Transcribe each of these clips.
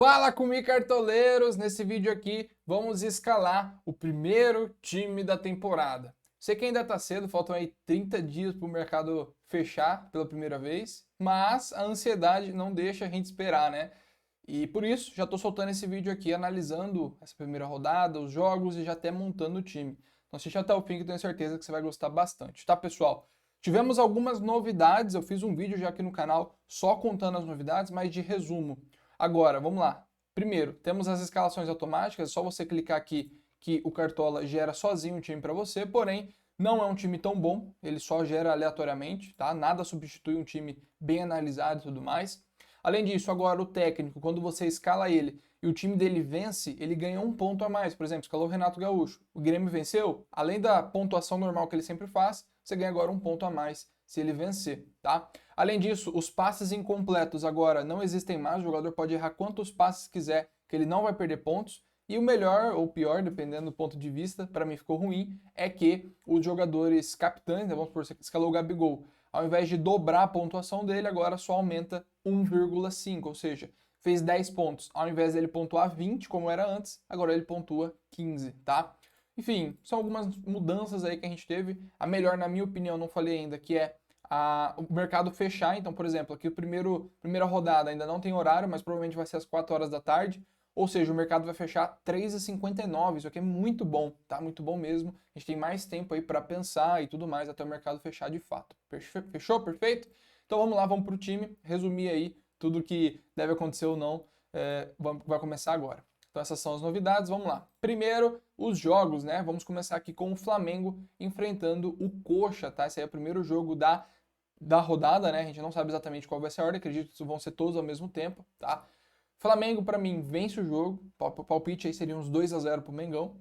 Fala comigo, cartoleiros! Nesse vídeo aqui vamos escalar o primeiro time da temporada. Sei que ainda tá cedo, faltam aí 30 dias para o mercado fechar pela primeira vez, mas a ansiedade não deixa a gente esperar, né? E por isso já estou soltando esse vídeo aqui analisando essa primeira rodada, os jogos e já até montando o time. Então assiste até o fim que eu tenho certeza que você vai gostar bastante, tá, pessoal? Tivemos algumas novidades, eu fiz um vídeo já aqui no canal só contando as novidades, mas de resumo. Agora, vamos lá. Primeiro, temos as escalações automáticas, é só você clicar aqui que o Cartola gera sozinho um time para você, porém, não é um time tão bom, ele só gera aleatoriamente, tá? Nada substitui um time bem analisado e tudo mais. Além disso, agora o técnico, quando você escala ele e o time dele vence, ele ganha um ponto a mais. Por exemplo, escalou o Renato Gaúcho, o Grêmio venceu, além da pontuação normal que ele sempre faz, você ganha agora um ponto a mais se ele vencer, tá? Além disso, os passes incompletos agora não existem mais, o jogador pode errar quantos passes quiser, que ele não vai perder pontos. E o melhor ou pior, dependendo do ponto de vista, para mim ficou ruim, é que os jogadores capitães, né, vamos supor, você escalou o Gabigol, ao invés de dobrar a pontuação dele, agora só aumenta 1,5, ou seja, fez 10 pontos. Ao invés dele pontuar 20, como era antes, agora ele pontua 15, tá? Enfim, são algumas mudanças aí que a gente teve. A melhor, na minha opinião, não falei ainda, que é o mercado fechar. Então, por exemplo, aqui primeira rodada ainda não tem horário, mas provavelmente vai ser às 4 horas da tarde. Ou seja, o mercado vai fechar 3h59. Isso aqui é muito bom, tá? Muito bom mesmo. A gente tem mais tempo aí para pensar e tudo mais até o mercado fechar de fato. Fechou? Perfeito? Então vamos lá, vamos para o time. Resumir aí tudo que deve acontecer ou não. Vai começar agora. Então essas são as novidades, vamos lá. Primeiro, os jogos, né? Vamos começar aqui com o Flamengo enfrentando o Coxa, tá? Esse aí é o primeiro jogo da rodada, né? A gente não sabe exatamente qual vai ser a ordem, acredito que vão ser todos ao mesmo tempo, tá? Flamengo, para mim, vence o jogo. Palpite aí seria uns 2-0 pro Mengão.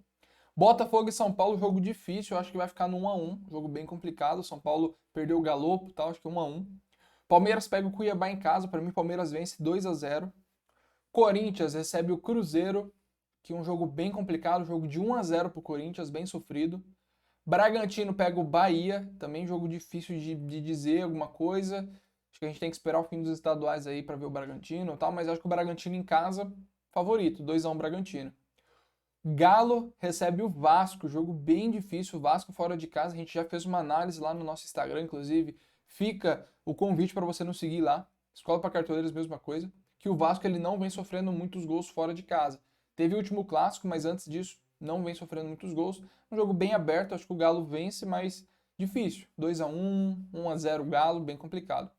Botafogo e São Paulo, jogo difícil, eu acho que vai ficar no 1-1, jogo bem complicado. São Paulo perdeu o Galopo e tal, acho que 1-1. Palmeiras pega o Cuiabá em casa, para mim Palmeiras vence 2-0. Corinthians recebe o Cruzeiro, que é um jogo bem complicado, jogo de 1-0 pro Corinthians, bem sofrido. Bragantino pega o Bahia, também jogo difícil de dizer alguma coisa. Acho que a gente tem que esperar o fim dos estaduais aí para ver o Bragantino e tal, mas acho que o Bragantino em casa, favorito, 2-1 Bragantino. Galo recebe o Vasco, jogo bem difícil, o Vasco fora de casa, a gente já fez uma análise lá no nosso Instagram, inclusive, fica o convite para você nos seguir lá, Escola para Cartoleiros, mesma coisa, que o Vasco ele não vem sofrendo muitos gols fora de casa. Teve o último clássico, mas antes disso não vem sofrendo muitos gols. Um jogo bem aberto, acho que o Galo vence, mas difícil. 2-1, 1-0 Galo, bem complicado.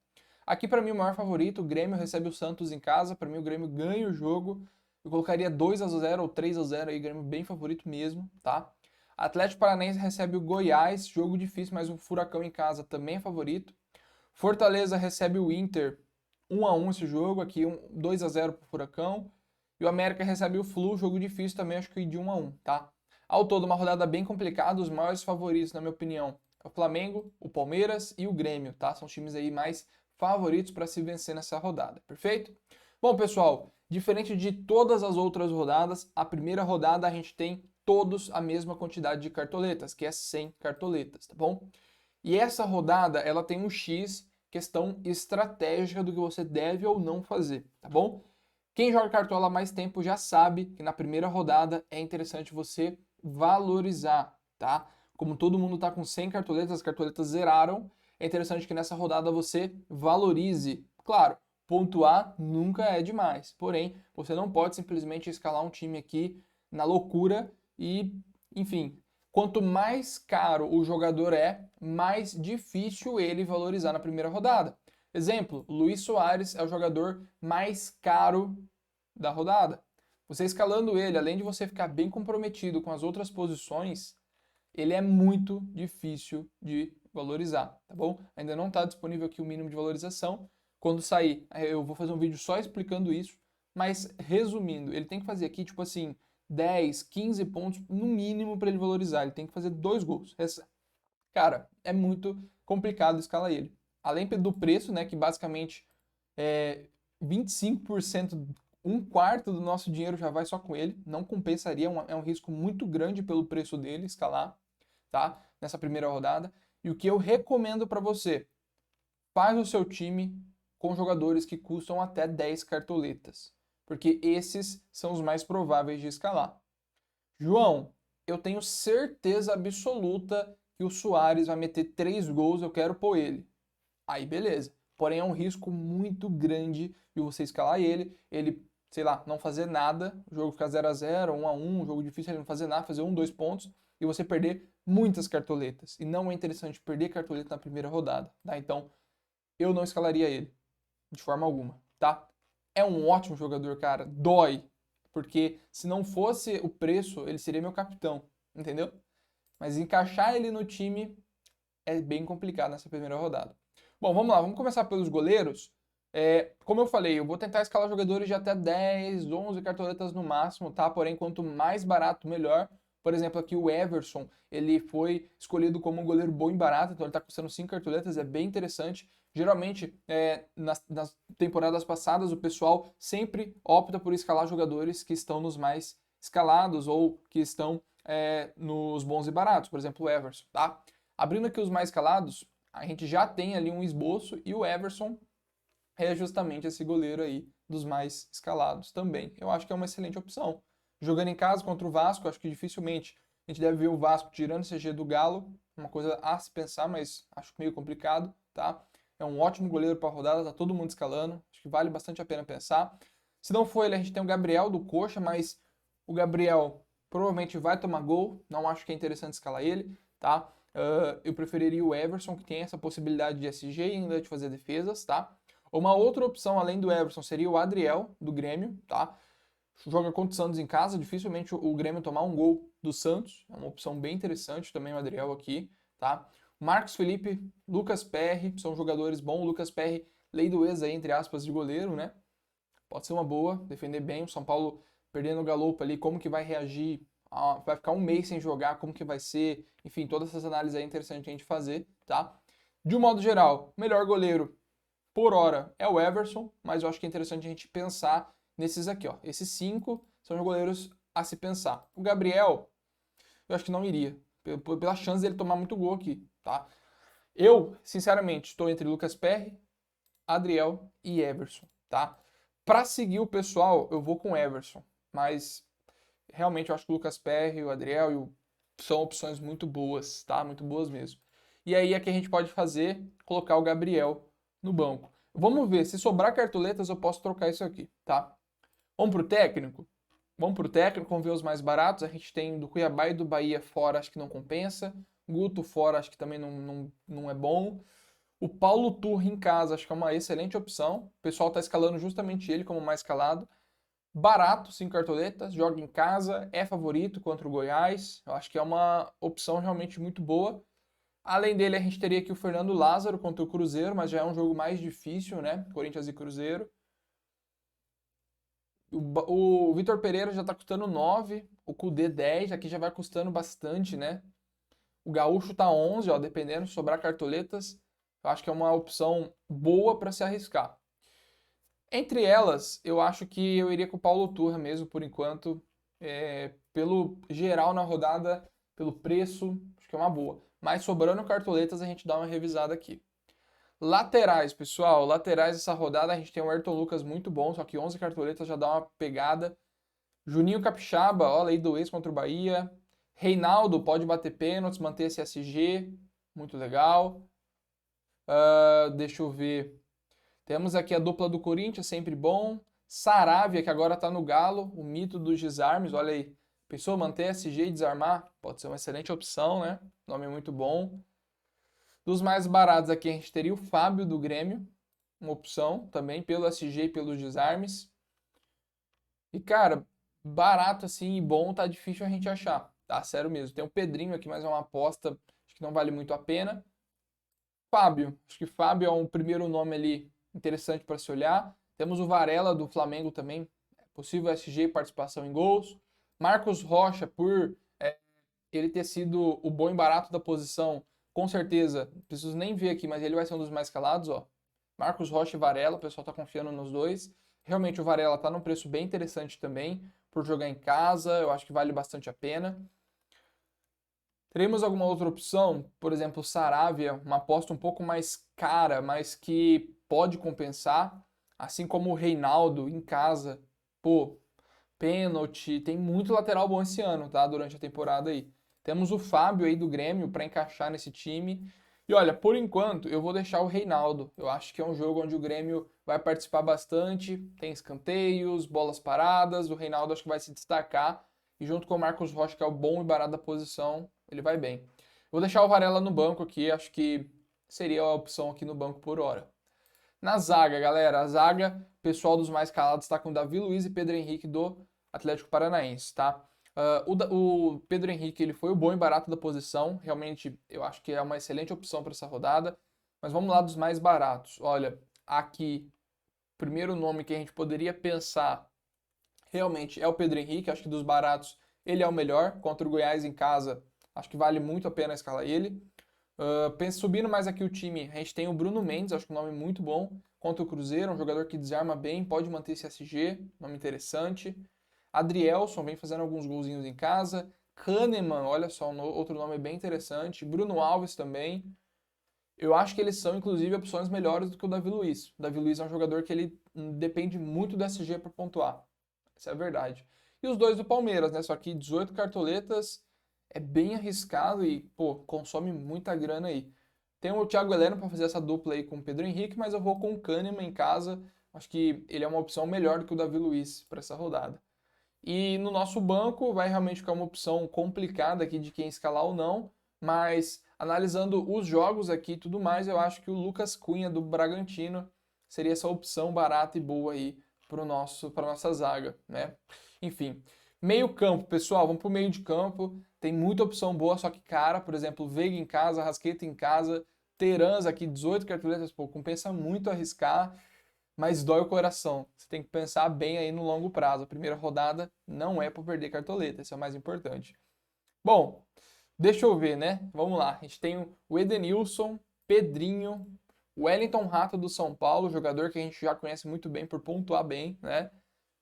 Aqui para mim o maior favorito, o Grêmio recebe o Santos em casa, para mim o Grêmio ganha o jogo. Eu colocaria 2-0 ou 3-0 aí, Grêmio bem favorito mesmo, tá? Atlético Paranaense recebe o Goiás, jogo difícil, mas o Furacão em casa também é favorito. Fortaleza recebe o Inter, 1-1 esse jogo, aqui 2-0 pro Furacão. E o América recebe o Flu, jogo difícil também, acho que de 1-1, tá? Ao todo, uma rodada bem complicada, os maiores favoritos, na minha opinião, é o Flamengo, o Palmeiras e o Grêmio, tá? São os times aí mais favoritos para se vencer nessa rodada, perfeito? Bom, pessoal, diferente de todas as outras rodadas, a primeira rodada a gente tem todos a mesma quantidade de cartoletas, que é 100 cartoletas, tá bom? E essa rodada, ela tem um X, questão estratégica do que você deve ou não fazer, tá bom? Quem joga cartola há mais tempo já sabe que na primeira rodada é interessante você valorizar, tá? Como todo mundo tá com 100 cartoletas, as cartoletas zeraram, é interessante que nessa rodada você valorize. Claro, pontuar nunca é demais, porém, você não pode simplesmente escalar um time aqui na loucura e, enfim, quanto mais caro o jogador é, mais difícil ele valorizar na primeira rodada. Exemplo, Luis Soares é o jogador mais caro da rodada. Você escalando ele, além de você ficar bem comprometido com as outras posições, ele é muito difícil de valorizar, tá bom? Ainda não está disponível aqui o mínimo de valorização. Quando sair, eu vou fazer um vídeo só explicando isso, mas resumindo, ele tem que fazer aqui, tipo assim, 10, 15 pontos no mínimo para ele valorizar. Ele tem que fazer 2 gols. Cara, é muito complicado escalar ele. Além do preço, né, que basicamente é 25%, um quarto do nosso dinheiro já vai só com ele, não compensaria, é um risco muito grande pelo preço dele escalar, tá? Nessa primeira rodada. E o que eu recomendo para você, faz o seu time com jogadores que custam até 10 cartoletas. porque esses são os mais prováveis de escalar. João, eu tenho certeza absoluta que o Suárez vai meter 3 gols, eu quero pôr ele. Aí beleza. Porém é um risco muito grande de você escalar ele, sei lá, não fazer nada, o jogo ficar 0-0, 1-1, um jogo difícil ele não fazer nada, fazer 2 pontos e você perder muitas cartoletas. E não é interessante perder cartoleta na primeira rodada, tá? Então, eu não escalaria ele de forma alguma, tá? É um ótimo jogador, cara, dói, porque se não fosse o preço, ele seria meu capitão, entendeu? Mas encaixar ele no time é bem complicado nessa primeira rodada. Bom, vamos lá, vamos começar pelos goleiros. Como eu falei, eu vou tentar escalar jogadores de até 10, 11 cartoletas no máximo, tá? Porém, quanto mais barato, melhor. Por exemplo, aqui o Everson, ele foi escolhido como um goleiro bom e barato, então ele está custando 5 cartoletas, é bem interessante. Geralmente, nas temporadas passadas, o pessoal sempre opta por escalar jogadores que estão nos mais escalados ou que estão nos bons e baratos, por exemplo, o Everson, tá? Abrindo aqui os mais escalados, a gente já tem ali um esboço e o Everson é justamente esse goleiro aí dos mais escalados também. Eu acho que é uma excelente opção. Jogando em casa contra o Vasco, acho que dificilmente a gente deve ver o Vasco tirando esse CG do Galo, uma coisa a se pensar, mas acho meio complicado, tá? É um ótimo goleiro para a rodada, tá todo mundo escalando, acho que vale bastante a pena pensar. Se não for ele, a gente tem o Gabriel do Coxa, mas o Gabriel provavelmente vai tomar gol, não acho que é interessante escalar ele, tá? Eu preferiria o Everson, que tem essa possibilidade de SG e ainda de fazer defesas, tá? Uma outra opção além do Everson seria o Adriel, do Grêmio, tá? Joga contra o Santos em casa, dificilmente o Grêmio tomar um gol do Santos, é uma opção bem interessante também o Adriel aqui, tá? Marcos Felipe, Lucas Perry, são jogadores bons, o Lucas Perry, lei do ex aí, entre aspas, de goleiro, né? Pode ser uma boa, defender bem, o São Paulo perdendo o Galopo ali, como que vai reagir, vai ficar um mês sem jogar, como que vai ser, enfim, todas essas análises aí é interessante a gente fazer, tá? De um modo geral, melhor goleiro por hora é o Everson, mas eu acho que é interessante a gente pensar nesses aqui, ó. Esses 5 são os goleiros a se pensar. O Gabriel, eu acho que não iria, pela chance dele tomar muito gol aqui, tá? Eu, sinceramente, estou entre Lucas Perry, Adriel e Everson, tá? Para seguir o pessoal, eu vou com Everson, mas realmente eu acho que o Lucas Perry, o Adriel são opções muito boas, tá? Muito boas mesmo. E aí é que a gente pode fazer, colocar o Gabriel no banco. Vamos ver, se sobrar cartoletas eu posso trocar isso aqui, tá? Vamos pro técnico? Vamos pro técnico, vamos ver os mais baratos. A gente tem do Cuiabá e do Bahia fora, acho que não compensa. Guto fora, acho que também não é bom. O Paulo Turri em casa, acho que é uma excelente opção. O pessoal está escalando justamente ele como mais escalado. Barato, 5 cartoletas, joga em casa, é favorito contra o Goiás. Eu acho que é uma opção realmente muito boa. Além dele, a gente teria aqui o Fernando Lázaro contra o Cruzeiro, mas já é um jogo mais difícil, né? Corinthians e Cruzeiro. O Vitor Pereira já tá custando 9, o Kudê 10, aqui já vai custando bastante, né? O Gaúcho tá 11, ó, dependendo, se sobrar cartoletas, eu acho que é uma opção boa para se arriscar. Entre elas, eu acho que eu iria com o Paulo Turra mesmo, por enquanto. Pelo geral na rodada, pelo preço, acho que é uma boa. Mas sobrando cartoletas, a gente dá uma revisada aqui. Laterais, pessoal. Laterais essa rodada, a gente tem o Ayrton Lucas muito bom, só que 11 cartoletas já dá uma pegada. Juninho Capixaba, ó, lei do ex contra o Bahia. Reinaldo pode bater pênaltis, manter esse SG, muito legal. Deixa eu ver. Temos aqui a dupla do Corinthians, sempre bom. Saravia, que agora tá no Galo, o mito dos desarmes, olha aí. Pensou manter SG e desarmar? Pode ser uma excelente opção, né? Nome muito bom. Dos mais baratos aqui a gente teria o Fábio do Grêmio, uma opção também pelo SG e pelos desarmes. E cara, barato assim e bom tá difícil a gente achar, tá? Sério mesmo. Tem o Pedrinho aqui, mas é uma aposta, acho que não vale muito a pena. Fábio, acho que Fábio é um primeiro nome ali interessante para se olhar. Temos o Varela do Flamengo também, possível SG e participação em gols. Marcos Rocha, por ele ter sido o bom e barato da posição, com certeza, não preciso nem ver aqui, mas ele vai ser um dos mais escalados, ó. Marcos Rocha e Varela, o pessoal tá confiando nos dois. Realmente o Varela tá num preço bem interessante também, por jogar em casa, eu acho que vale bastante a pena. Teremos alguma outra opção? Por exemplo, Saravia, uma aposta um pouco mais cara, mas que pode compensar, assim como o Reinaldo em casa. pô, pênalti, tem muito lateral bom esse ano, tá? Durante a temporada aí. Temos o Fábio aí do Grêmio para encaixar nesse time. E olha, por enquanto, eu vou deixar o Reinaldo. Eu acho que é um jogo onde o Grêmio vai participar bastante, tem escanteios, bolas paradas, o Reinaldo acho que vai se destacar. E junto com o Marcos Rocha, que é o bom e barato da posição, ele vai bem. Vou deixar o Varela no banco aqui, acho que seria a opção aqui no banco por hora. Na zaga, galera, a zaga, pessoal dos mais calados está com Davi Luiz e Pedro Henrique do Atlético Paranaense, tá? O Pedro Henrique, ele foi o bom e barato da posição, realmente eu acho que é uma excelente opção para essa rodada, mas vamos lá dos mais baratos. Olha, aqui, o primeiro nome que a gente poderia pensar realmente é o Pedro Henrique, acho que dos baratos ele é o melhor, contra o Goiás em casa, acho que vale muito a pena escalar ele. Subindo mais aqui o time, a gente tem o Bruno Mendes, acho que é um nome muito bom, contra o Cruzeiro, um jogador que desarma bem, pode manter esse SG, nome interessante. Adrielson vem fazendo alguns golzinhos em casa. Kahneman, olha só, outro nome bem interessante. Bruno Alves também. Eu acho que eles são, inclusive, opções melhores do que o Davi Luiz. O Davi Luiz é um jogador que ele depende muito do SG para pontuar. Essa é a verdade. E os dois do Palmeiras, né? Só que 18 cartoletas é bem arriscado e, pô, consome muita grana aí. Tem o Thiago Heleno para fazer essa dupla aí com o Pedro Henrique, mas eu vou com o Kahneman em casa. Acho que ele é uma opção melhor do que o Davi Luiz para essa rodada. E no nosso banco vai realmente ficar uma opção complicada aqui de quem escalar ou não, mas analisando os jogos aqui e tudo mais, eu acho que o Lucas Cunha do Bragantino seria essa opção barata e boa aí para nossa zaga, né? Enfim, meio campo, pessoal, vamos para o meio de campo. Tem muita opção boa, só que cara, por exemplo, Veiga em casa, Rascaeta em casa, Terãs aqui, 18 cartoletas, pô, compensa muito arriscar, mas dói o coração. Você tem que pensar bem aí no longo prazo. A primeira rodada não é para perder cartoleta, isso é o mais importante. Bom, deixa eu ver, né? Vamos lá. A gente tem o Edenilson, Pedrinho, Wellington Rato do São Paulo, jogador que a gente já conhece muito bem por pontuar bem, né?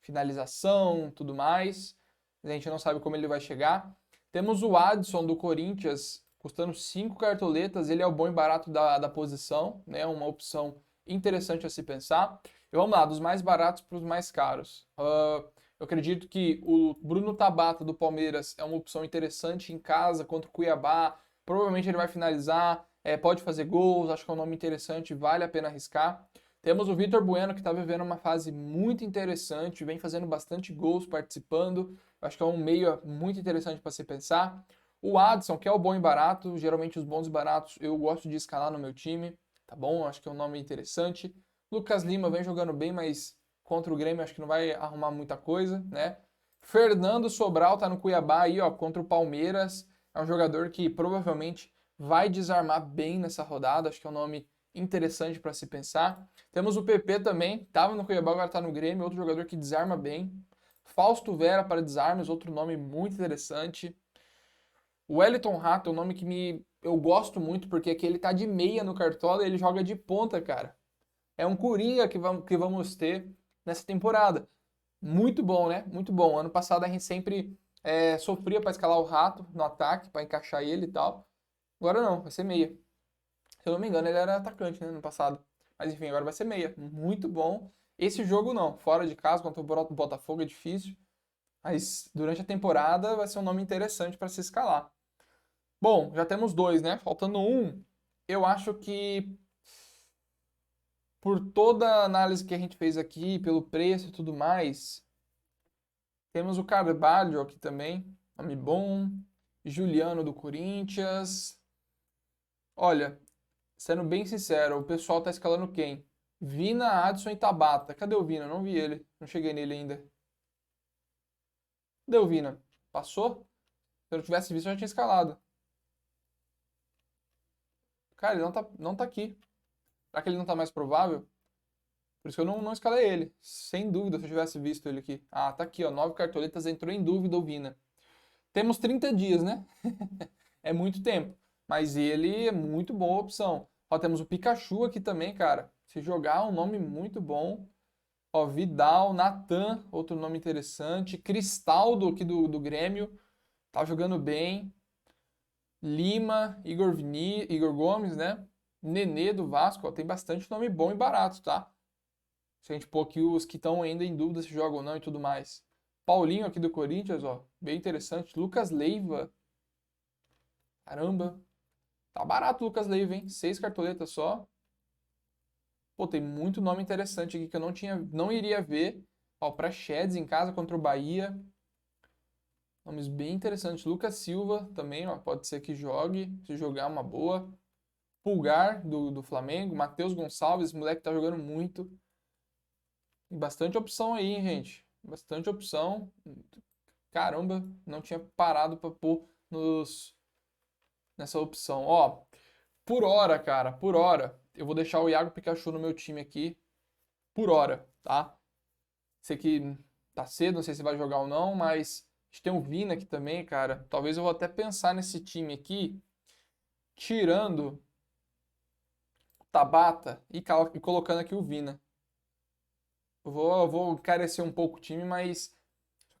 Finalização, tudo mais. A gente não sabe como ele vai chegar. Temos o Adson do Corinthians, custando 5 cartoletas. Ele é o bom e barato da posição, né? Uma opção interessante a se pensar. E vamos lá, dos mais baratos para os mais caros. Eu acredito que o Bruno Tabata do Palmeiras é uma opção interessante em casa contra o Cuiabá. Provavelmente ele vai finalizar, pode fazer gols, acho que é um nome interessante, vale a pena arriscar. Temos o Vitor Bueno, que está vivendo uma fase muito interessante, vem fazendo bastante gols, participando. Acho que é um meio muito interessante para se pensar. O Adson, que é o bom e barato, geralmente os bons e baratos eu gosto de escalar no meu time, tá bom? Acho que é um nome interessante. Lucas Lima vem jogando bem, mas contra o Grêmio acho que não vai arrumar muita coisa, né? Fernando Sobral tá no Cuiabá aí, ó, contra o Palmeiras. É um jogador que provavelmente vai desarmar bem nessa rodada, acho que é um nome interessante para se pensar. Temos o PP também, estava no Cuiabá, agora está no Grêmio, outro jogador que desarma bem. Fausto Vera para desarmes, outro nome muito interessante. O Wellington Rato é um nome que eu gosto muito, porque aqui ele tá de meia no Cartola e ele joga de ponta, cara. É um coringa que vamos ter nessa temporada. Muito bom, né? Muito bom. Ano passado a gente sempre sofria para escalar o Rato no ataque, para encaixar ele e tal. Agora não, vai ser meia. Se eu não me engano, ele era atacante, né, no passado. Mas enfim, agora vai ser meia. Muito bom. Esse jogo não, fora de casa contra o Botafogo é difícil. Mas durante a temporada vai ser um nome interessante para se escalar. Bom, já temos dois, né? Faltando um. Eu acho que por toda a análise que a gente fez aqui, pelo preço e tudo mais, temos o Carvalho aqui também, nome bom. Juliano do Corinthians. Olha, sendo bem sincero, o pessoal tá escalando quem? Vina, Adson e Tabata. Cadê o Vina? Não vi ele. Não cheguei nele ainda. Cadê o Vina? Passou? Se eu não tivesse visto, eu já tinha escalado. Cara, ele não tá aqui. Será que ele não tá mais provável? Por isso que eu não escalei ele. Sem dúvida, se eu tivesse visto ele aqui. Ah, tá aqui, ó. 9 cartoletas, entrou em dúvida o Vina. Temos 30 dias, né? É muito tempo. Mas ele é muito boa opção. Ó, temos o Pikachu aqui também, cara. Se jogar, um nome muito bom. Ó, Vidal, Natan, outro nome interessante. Cristaldo aqui do Grêmio. Tá jogando bem. Lima, Igor Gomes, né? Nenê do Vasco, ó, tem bastante nome bom e barato, tá? Se a gente pôr aqui os que estão ainda em dúvida se jogam ou não e tudo mais. Paulinho aqui do Corinthians, ó, bem interessante. Lucas Leiva, caramba, tá barato o Lucas Leiva, hein? 6 cartoletas só. Pô, tem muito nome interessante aqui que eu não iria ver. Ó, pra Sheds em casa contra o Bahia. Nomes bem interessantes. Lucas Silva também, ó, pode ser que jogue. Se jogar, uma boa. Pulgar, do Flamengo. Matheus Gonçalves, esse moleque tá jogando muito. Tem bastante opção aí, hein, gente? Bastante opção. Caramba, não tinha parado pra pôr nessa opção. Ó, por hora, cara, por hora, eu vou deixar o Iago Pikachu no meu time aqui. Por hora, tá? Sei que tá cedo, não sei se vai jogar ou não, mas a gente tem o Vina aqui também, cara. Talvez eu vou até pensar nesse time aqui, tirando o Tabata e colocando aqui o Vina. Eu vou encarecer um pouco o time, mas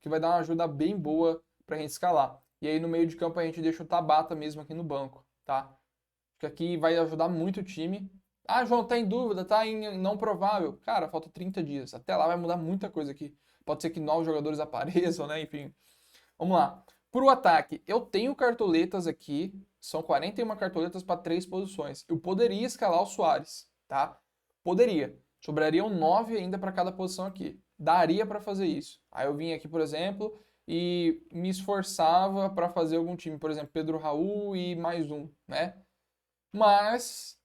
que vai dar uma ajuda bem boa pra gente escalar. E aí no meio de campo a gente deixa o Tabata mesmo aqui no banco, tá? Acho que aqui vai ajudar muito o time. Ah, João, tá em dúvida, tá em não provável. Cara, falta 30 dias. Até lá vai mudar muita coisa aqui. Pode ser que novos jogadores apareçam, né? Enfim. Vamos lá. Pro ataque, eu tenho cartoletas aqui. São 41 cartoletas para 3 posições. Eu poderia escalar o Suárez, tá? Poderia. Sobrariam 9 ainda para cada posição aqui. Daria para fazer isso. Aí eu vim aqui, por exemplo, e me esforçava para fazer algum time. Por exemplo, Pedro Raul e mais um, né? Mas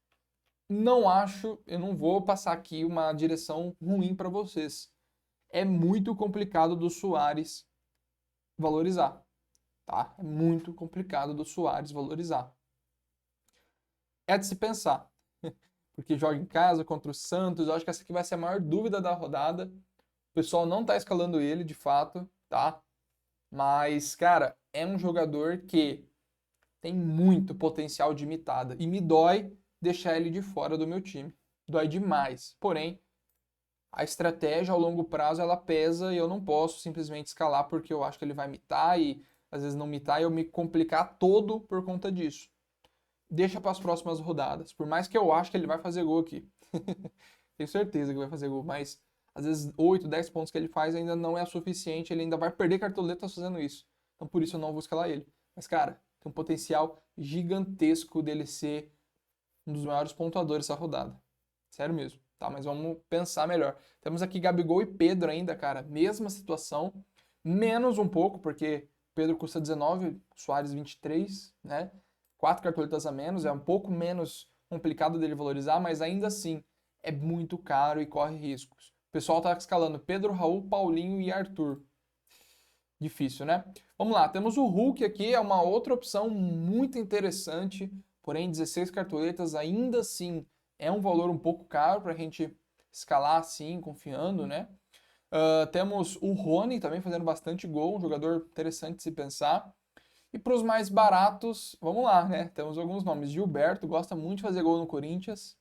não acho, eu não vou passar aqui uma direção ruim para vocês. É muito complicado do Suárez valorizar, tá? É muito complicado do Suárez valorizar. É de se pensar, porque joga em casa contra o Santos, eu acho que essa aqui vai ser a maior dúvida da rodada. O pessoal não tá escalando ele, de fato, tá? Mas, cara, é um jogador que tem muito potencial de imitada e me dói deixar ele de fora do meu time. Dói demais. Porém, a estratégia ao longo prazo ela pesa e eu não posso simplesmente escalar porque eu acho que ele vai mitar e às vezes não mitar e eu me complicar todo por conta disso. Deixa para as próximas rodadas. Por mais que eu acho que ele vai fazer gol aqui. Tenho certeza que vai fazer gol, mas às vezes 8, 10 pontos que ele faz ainda não é suficiente, ele ainda vai perder cartoletas fazendo isso. Então por isso eu não vou escalar ele. Mas cara, tem um potencial gigantesco dele ser um dos maiores pontuadores dessa rodada. Sério mesmo, tá? Mas vamos pensar melhor. Temos aqui Gabigol e Pedro ainda, cara. Mesma situação. Menos um pouco, porque Pedro custa 19, Suárez 23, né? 4 cartoletas a menos. É um pouco menos complicado dele valorizar, mas ainda assim é muito caro e corre riscos. O pessoal tá escalando Pedro, Raul, Paulinho e Arthur. Difícil, né? Vamos lá, temos o Hulk aqui, é uma outra opção muito interessante, porém 16 cartoletas ainda assim é um valor um pouco caro para a gente escalar assim, confiando, né? Temos o Rony também fazendo bastante gol, um jogador interessante de se pensar. E para os mais baratos, vamos lá, né? Temos alguns nomes. Gilberto gosta muito de fazer gol no Corinthians,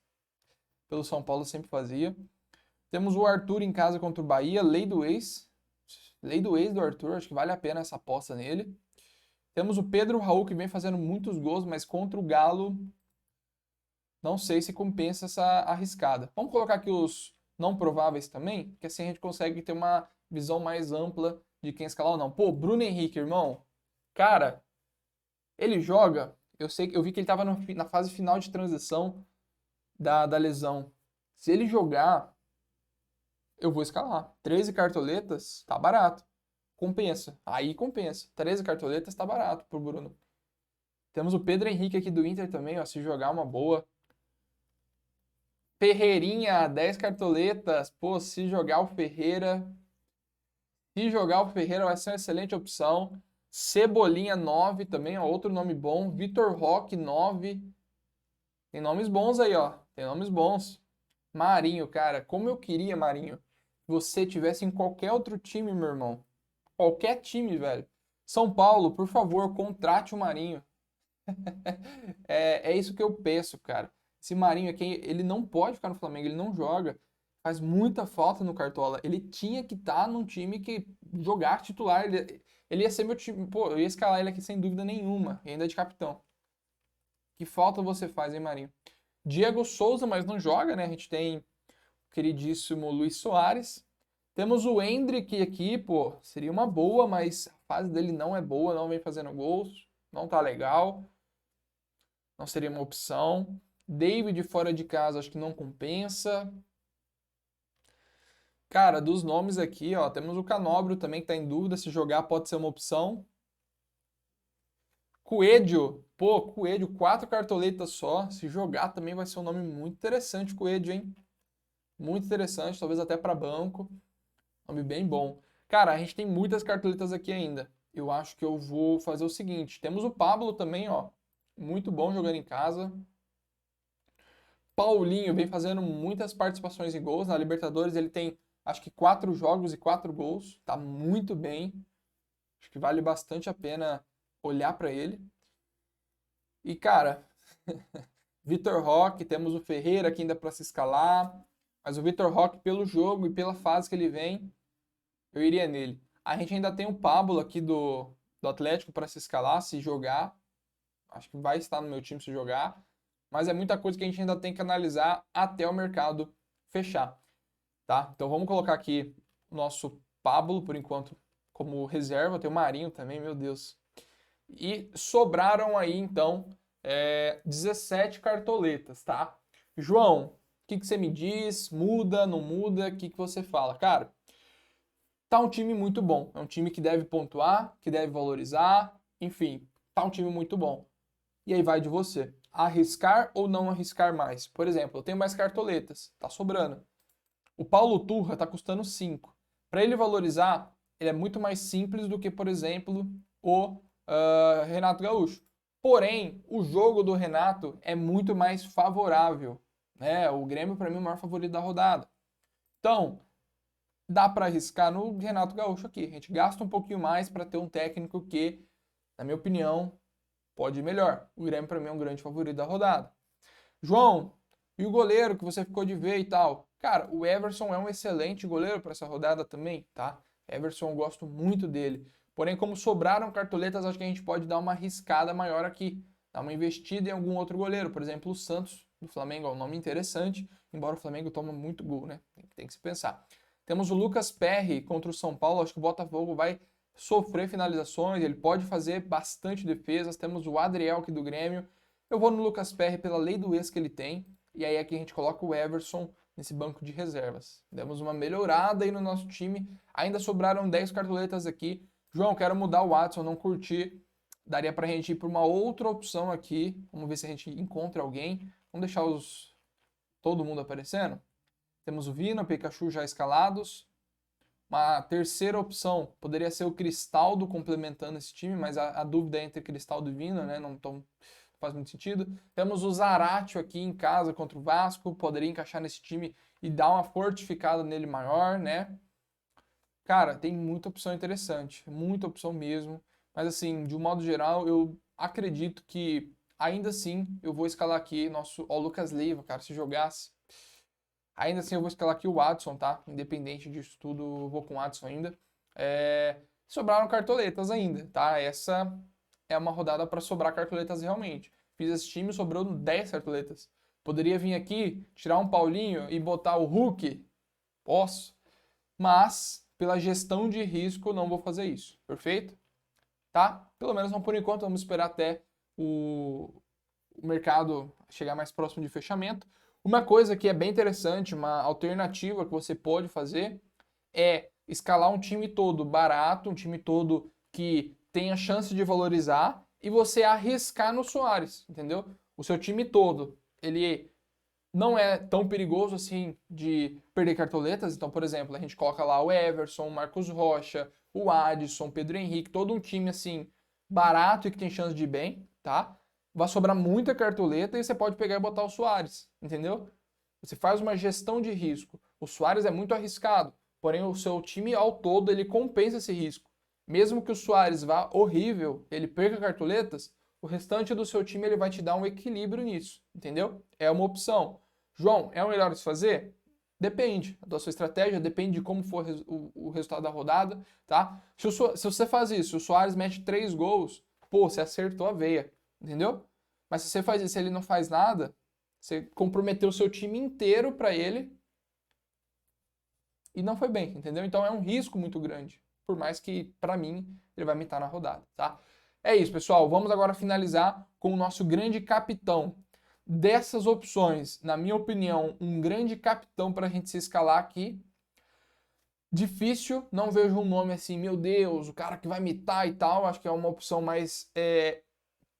pelo São Paulo sempre fazia. Temos o Arthur em casa contra o Bahia, lei do ex. Lei do ex do Arthur, acho que vale a pena essa aposta nele. Temos o Pedro Raul, que vem fazendo muitos gols, mas contra o Galo, não sei se compensa essa arriscada. Vamos colocar aqui os não prováveis também, que assim a gente consegue ter uma visão mais ampla de quem escalar ou não. Pô, Bruno Henrique, irmão, cara, ele joga. Eu vi que ele estava na fase final de transição da lesão. Se ele jogar, eu vou escalar. 13 cartoletas, tá barato. Compensa. Aí compensa. 13 cartoletas tá barato pro Bruno. Temos o Pedro Henrique aqui do Inter também, ó, se jogar uma boa. Ferreirinha, 10 cartoletas. Pô, se jogar o Ferreira. Se jogar o Ferreira vai ser uma excelente opção. Cebolinha 9 também, ó, outro nome bom. Vitor Roque 9. Tem nomes bons aí, ó. Tem nomes bons. Marinho, cara, como eu queria, Marinho, que você tivesse em qualquer outro time, meu irmão. Qualquer time, velho. São Paulo, por favor, contrate o Marinho. É isso que eu penso, cara. Esse Marinho aqui, ele não pode ficar no Flamengo, ele não joga. Faz muita falta no Cartola. Ele tinha que estar num time que jogar titular. Ele ia ser meu time. Pô, eu ia escalar ele aqui sem dúvida nenhuma. E ainda de capitão. Que falta você faz, hein, Marinho? Diego Souza, mas não joga, né? A gente tem queridíssimo Luis Soares. Temos o Endrick aqui, pô, seria uma boa, mas a fase dele não é boa, não vem fazendo gols, não tá legal, não seria uma opção. David fora de casa, acho que não compensa. Cara, dos nomes aqui, ó, temos o Canóbrio também que tá em dúvida se jogar pode ser uma opção. Coelho, pô, Coelho, 4 cartoletas só, se jogar também vai ser um nome muito interessante, Coelho, hein? Muito interessante, talvez até para banco. Nome bem bom. Cara, a gente tem muitas cartoletas aqui ainda. Eu acho que eu vou fazer o seguinte. Temos o Pablo também, ó. Muito bom jogando em casa. Paulinho vem fazendo muitas participações em gols. Na Libertadores ele tem, acho que 4 jogos e 4 gols. Tá muito bem. Acho que vale bastante a pena olhar para ele. E, cara, Vitor Roque, temos o Ferreira aqui ainda para se escalar. Mas o Vitor Roque, pelo jogo e pela fase que ele vem, eu iria nele. A gente ainda tem o Pablo aqui do Atlético para se escalar, se jogar. Acho que vai estar no meu time se jogar. Mas é muita coisa que a gente ainda tem que analisar até o mercado fechar. Tá? Então vamos colocar aqui o nosso Pablo, por enquanto, como reserva. Tem o Marinho também, meu Deus. E sobraram aí, então, 17 cartoletas, tá? João, o que você me diz? Muda, não muda? O que você fala? Cara, tá um time muito bom. É um time que deve pontuar, que deve valorizar, enfim, tá um time muito bom. E aí vai de você. Arriscar ou não arriscar mais? Por exemplo, eu tenho mais cartoletas, tá sobrando. O Paulo Turra tá custando 5. Para ele valorizar, ele é muito mais simples do que, por exemplo, o Renato Gaúcho. Porém, o jogo do Renato é muito mais favorável. Né? O Grêmio, para mim, é o maior favorito da rodada. Então, dá para arriscar no Renato Gaúcho aqui. A gente gasta um pouquinho mais para ter um técnico que, na minha opinião, pode ir melhor. O Grêmio, para mim, é um grande favorito da rodada. João, e o goleiro que você ficou de ver e tal? Cara, o Everson é um excelente goleiro para essa rodada também, tá? Everson, eu gosto muito dele. Porém, como sobraram cartoletas, acho que a gente pode dar uma arriscada maior aqui. Dar uma investida em algum outro goleiro. Por exemplo, o Santos, do Flamengo, é um nome interessante, embora o Flamengo tome muito gol, né? Tem que se pensar. Temos o Lucas Perry contra o São Paulo. Acho que o Botafogo vai sofrer finalizações, ele pode fazer bastante defesas. Temos o Adriel aqui do Grêmio. Eu vou no Lucas Perry pela lei do ex que ele tem. E aí aqui a gente coloca o Everson nesse banco de reservas. Demos uma melhorada aí no nosso time. Ainda sobraram 10 cartoletas aqui. João, quero mudar o Watson, não curti. Daria pra gente ir por uma outra opção aqui. Vamos ver se a gente encontra alguém. Vamos deixar todo mundo aparecendo. Temos o Vina, o Pikachu já escalados. Uma terceira opção poderia ser o Cristaldo complementando esse time, mas a dúvida é entre Cristaldo e Vina, né? Não faz muito sentido. Temos o Zaratio aqui em casa contra o Vasco, poderia encaixar nesse time e dar uma fortificada nele maior, né? Cara, tem muita opção interessante, muita opção mesmo. Mas assim, de um modo geral, eu acredito que ainda assim eu vou escalar aqui o Lucas Leiva, cara, se jogasse. Ainda assim eu vou escalar aqui o Watson, tá? Independente disso tudo, eu vou com o Watson ainda. Sobraram cartoletas ainda, tá? Essa é uma rodada para sobrar cartoletas realmente. Fiz esse time, sobrou 10 cartoletas. Poderia vir aqui, tirar um Paulinho e botar o Hulk? Posso. Mas, pela gestão de risco, não vou fazer isso. Perfeito? Tá? Pelo menos não por enquanto, vamos esperar até o mercado chegar mais próximo de fechamento. Uma coisa que é bem interessante, uma alternativa que você pode fazer é escalar um time todo barato, um time todo que tenha chance de valorizar e você arriscar no Soares, entendeu? O seu time todo, ele não é tão perigoso assim de perder cartoletas. Então, por exemplo, a gente coloca lá o Everson, o Marcos Rocha, o Adson, Pedro Henrique, todo um time assim barato e que tem chance de ir bem, tá? Vai sobrar muita cartoleta e você pode pegar e botar o Soares, entendeu? Você faz uma gestão de risco. O Soares é muito arriscado, porém o seu time ao todo ele compensa esse risco. Mesmo que o Soares vá horrível, ele perca cartoletas, o restante do seu time ele vai te dar um equilíbrio nisso, entendeu? É uma opção. João, é o melhor de se fazer? Depende da sua estratégia, depende de como for o resultado da rodada, tá? Se você faz isso, o Soares mete 3 gols, pô, você acertou a veia, entendeu? Mas se você faz isso e ele não faz nada, você comprometeu o seu time inteiro para ele e não foi bem, entendeu? Então é um risco muito grande, por mais que, para mim, ele vai mitar na rodada, tá? É isso, pessoal. Vamos agora finalizar com o nosso grande capitão. Dessas opções, na minha opinião, um grande capitão para a gente se escalar aqui. Difícil, não vejo um nome assim, meu Deus, o cara que vai mitar e tal. Acho que é uma opção mais,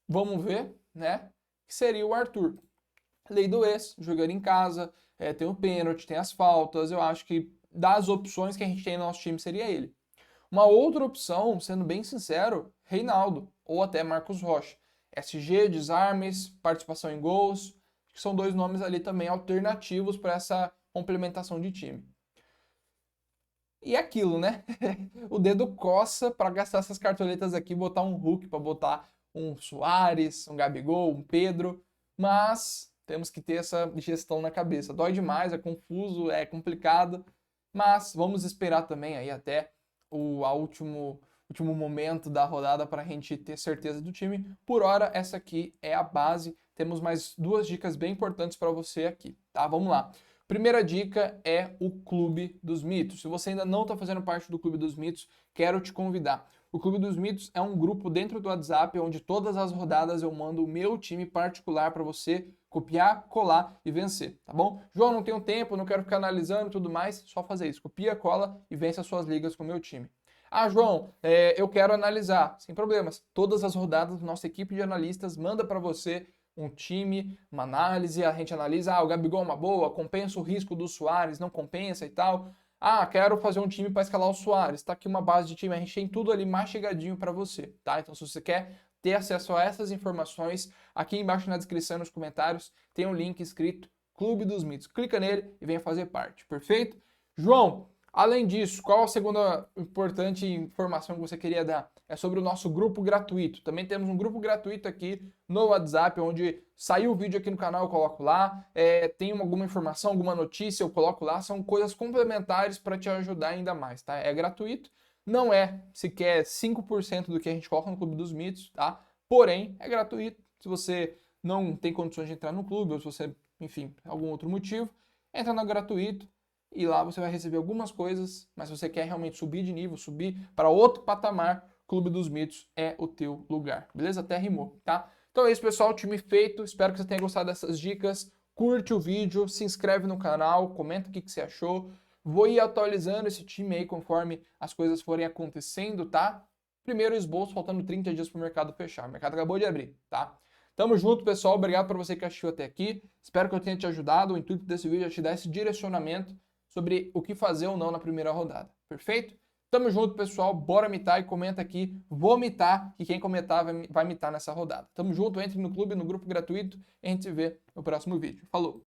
vamos ver, né? Que seria o Arthur. Lei do ex, jogando em casa, tem o pênalti, tem as faltas. Eu acho que das opções que a gente tem no nosso time seria ele. Uma outra opção, sendo bem sincero, Reinaldo ou até Marcos Rocha. SG, desarmes, participação em gols, que são dois nomes ali também alternativos para essa complementação de time. E é aquilo, né? O dedo coça para gastar essas cartoletas aqui, botar um Hulk, para botar um Suárez, um Gabigol, um Pedro, mas temos que ter essa gestão na cabeça. Dói demais, é confuso, é complicado, mas vamos esperar também aí até o último momento da rodada para a gente ter certeza do time. Por hora, essa aqui é a base. Temos mais duas dicas bem importantes para você aqui, tá? Vamos lá. Primeira dica é o Clube dos Mitos. Se você ainda não está fazendo parte do Clube dos Mitos, quero te convidar. O Clube dos Mitos é um grupo dentro do WhatsApp onde todas as rodadas eu mando o meu time particular para você copiar, colar e vencer, tá bom? João, não tenho tempo, não quero ficar analisando e tudo mais, só fazer isso. Copia, cola e vence as suas ligas com o meu time. Ah, João, eu quero analisar. Sem problemas. Todas as rodadas, nossa equipe de analistas manda para você um time, uma análise, a gente analisa, o Gabigol é uma boa, compensa o risco do Suárez, não compensa e tal. Ah, quero fazer um time para escalar o Suárez. Tá aqui uma base de time, a gente tem tudo ali mastigadinho para você, tá? Então, se você quer ter acesso a essas informações, aqui embaixo na descrição, nos comentários, tem um link escrito Clube dos Mitos. Clica nele e venha fazer parte, perfeito? João, além disso, qual a segunda importante informação que você queria dar? É sobre o nosso grupo gratuito. Também temos um grupo gratuito aqui no WhatsApp, onde saiu o vídeo aqui no canal, eu coloco lá. Tem alguma informação, alguma notícia, eu coloco lá. São coisas complementares para te ajudar ainda mais, tá? É gratuito. Não é sequer 5% do que a gente coloca no Clube dos Mitos, tá? Porém, é gratuito. Se você não tem condições de entrar no clube, ou se você, enfim, algum outro motivo, entra no gratuito. E lá você vai receber algumas coisas, mas se você quer realmente subir de nível, subir para outro patamar, Clube dos Mitos é o teu lugar, beleza? Até rimou, tá? Então é isso, pessoal, time feito. Espero que você tenha gostado dessas dicas. Curte o vídeo, se inscreve no canal, comenta o que você achou. Vou ir atualizando esse time aí conforme as coisas forem acontecendo, tá? Primeiro esboço, faltando 30 dias para o mercado fechar. O mercado acabou de abrir, tá? Tamo junto, pessoal. Obrigado por você que assistiu até aqui. Espero que eu tenha te ajudado. O intuito desse vídeo é te dar esse direcionamento sobre o que fazer ou não na primeira rodada. Perfeito? Tamo junto, pessoal. Bora mitar e comenta aqui. Vou mitar, que quem comentar vai mitar nessa rodada. Tamo junto, entre no clube, no grupo gratuito e a gente se vê no próximo vídeo. Falou!